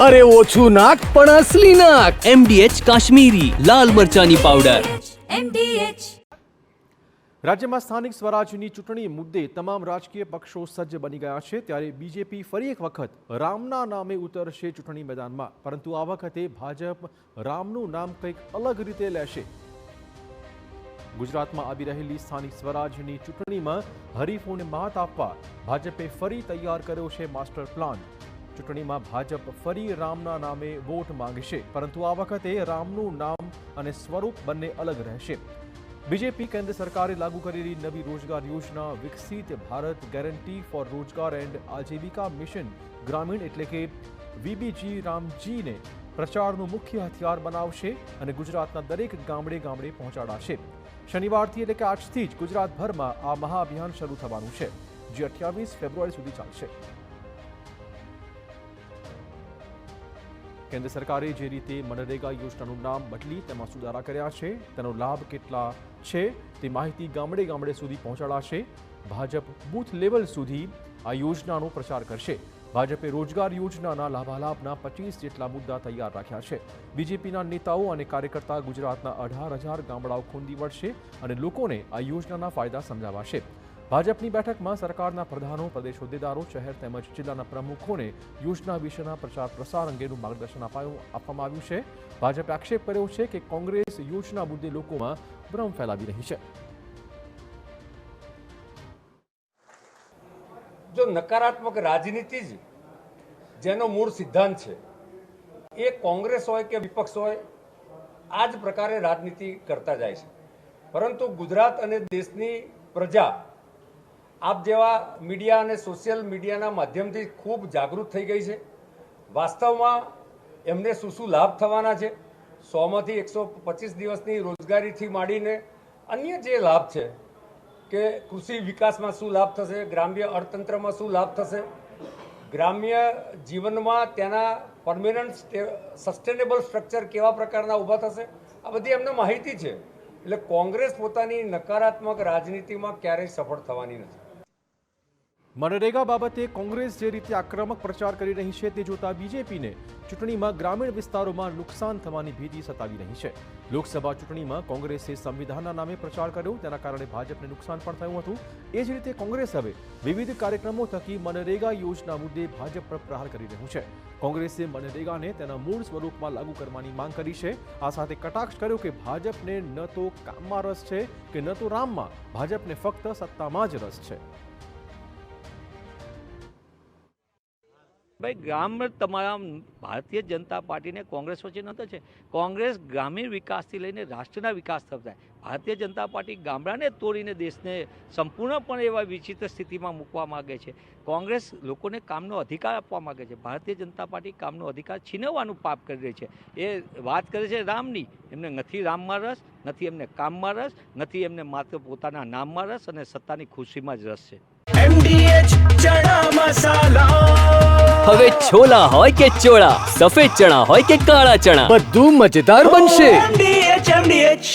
અરે ઓછું નાક પણ અસલી નાક. MDH કાશ્મીરી લાલ મરચાની પાવડર. રાજ્યમાં સ્થાનિક સ્વરાજની ચૂંટણી મુદ્દે તમામ રાજકીય પક્ષો સજ્જ બની ગયા છે. ત્યારે બીજેપી ફરી એક વખત રામના નામે ઉતરશે ચૂંટણી મેદાનમાં, પરંતુ આ વખતે ભાજપ રામનું નામ કંઈક અલગ રીતે લેશે. ગુજરાતમાં આવી રહેલી સ્થાનિક સ્વરાજની ચૂંટણીમાં હરીફોને માત આપવા ભાજપે ફરી તૈયાર કર્યો છે માસ્ટર પ્લાન. ચૂંટણીમાં ભાજપ ફરી રામના નામે વોટ માંગશે, પરંતુ આ વખતે રામનું નામ અને સ્વરૂપ બંને અલગ રહેશે. બીજેપી કેન્દ્ર સરકારે લાગુ કરેલી નવી રોજગાર યોજના વિકસિત ભારત ગેરંટી ફોર રોજગાર એન્ડ આજીવિકા મિશન ગ્રામીણ એટલે કે વીબીજી રામજીને પ્રચારનું મુખ્ય હથિયાર બનાવશે અને ગુજરાતના દરેક ગામડે ગામડે પહોંચાડાશે. શનિવારથી એટલે કે આજથી જ ગુજરાતભરમાં આ મહાઅભિયાન શરૂ થવાનું છે, જે 28 ફેબ્રુઆરી સુધી ચાલશે. કેન્દ્ર સરકારે જે રીતે મનરેગા યોજનાનું નામ બદલી તેમાં સુધારા કર્યા છે, તેનો લાભ કેટલા છે તે માહિતી ગામડે ગામડે સુધી પહોંચાડાશે. ભાજપ બૂથ લેવલ સુધી આ યોજનાનો પ્રચાર કરશે. ભાજપે રોજગાર યોજનાના લાભાલાભના 25 જેટલા મુદ્દા તૈયાર રાખ્યા છે. બીજેપીના નેતાઓ અને કાર્યકર્તા ગુજરાતના 18,000 ગામડાઓ ખોંદી વળશે અને લોકોને આ યોજનાના ફાયદા સમજાવાશે. ભાજપની બેઠકમાં સરકારના પ્રધાનો, પ્રદેશ હોદ્દેદારો, શહેર તેમજ જિલ્લાના પ્રમુખોને યોજના વિશેના પ્રચાર પ્રસાર અંગેનું માર્ગદર્શન આપવામાં આવ્યું છે. ભાજપે આક્ષેપ કર્યો છે કે કોંગ્રેસ યોજના મુદ્દે લોકોમાં ભ્રમ ફેલાવી રહી છે. જો નકારાત્મક રાજનીતિ જ જેનો મૂળ સિદ્ધાંત છે, એ કોંગ્રેસ હોય કે વિપક્ષ હોય આ જ પ્રકારે રાજનીતિ કરતા જાય છે. પરંતુ ગુજરાત અને દેશની પ્રજા આપ જેવા મીડિયા અને સોશિયલ મીડિયાના માધ્યમથી ખૂબ જાગૃત થઈ ગઈ છે. વાસ્તવમાં એમને શું લાભ થવાના છે, 100માંથી 125 દિવસની રોજગારીથી માંડીને અન્ય જે લાભ છે કે કૃષિ વિકાસમાં શું લાભ થશે, ગ્રામ્ય અર્થતંત્રમાં શું લાભ થશે, ગ્રામ્ય જીવનમાં ત્યાંના પરમેનન્ટ સસ્ટેનેબલ સ્ટ્રક્ચર કેવા પ્રકારના ઊભા થશે, આ બધી એમને માહિતી છે. એટલે કોંગ્રેસ પોતાની નકારાત્મક રાજનીતિમાં ક્યારેય સફળ થવાની નથી. મનરેગા બાબતે કોંગ્રેસ જે રીતે આક્રમક પ્રચાર કરી રહી છે તે જોતા બીજેપીને ચૂંટણીમાં ગ્રામીણ વિસ્તારોમાં નુકસાન થવાની ભીતિ સતાવી રહી છે. લોકસભા ચૂંટણીમાં કોંગ્રેસે સંવિધાનના નામે પ્રચાર કર્યો, તેના કારણે ભાજપને નુકસાન પણ થયું હતું. એ જ રીતે કોંગ્રેસ હવે વિવિધ કાર્યક્રમો થકી મનરેગા યોજના મુદ્દે ભાજપ પર પ્રહાર કરી રહ્યું છે. કોંગ્રેસે મનરેગાને તેના મૂળ સ્વરૂપમાં લાગુ કરવાની માંગ કરી છે. આ સાથે કટાક્ષ કર્યો કે ભાજપને ન તો કામમાં રસ છે કે ન તો રામમાં. ભાજપને ફક્ત સત્તામાં જ રસ છે. ભાઈ ગામ તમારા ભારતીય જનતા પાર્ટીને કોંગ્રેસ વચ્ચે નતો છે. કોંગ્રેસ ગ્રામીણ વિકાસથી લઈને રાષ્ટ્રના વિકાસ તરફ જાય. ભારતીય જનતા પાર્ટી ગામડાને તોડીને દેશને સંપૂર્ણપણે એવા વિચિત્ર સ્થિતિમાં મૂકવા માગે છે. કોંગ્રેસ લોકોને કામનો અધિકાર આપવા માગે છે. ભારતીય જનતા પાર્ટી કામનો અધિકાર છીનવવાનું પાપ કરી રહી છે. એ વાત કરે છે રામની, એમને નથી રામમાં રસ, નથી એમને કામમાં રસ, નથી એમને માત્ર પોતાના નામમાં રસ અને સત્તાની ખુશીમાં જ રસ છે. MDH ચણા મસાલા. હવે છોલા હોય કે ચોળા, સફેદ ચણા હોય કે કાળા ચણા, બધું મજેદાર બનશે. MDH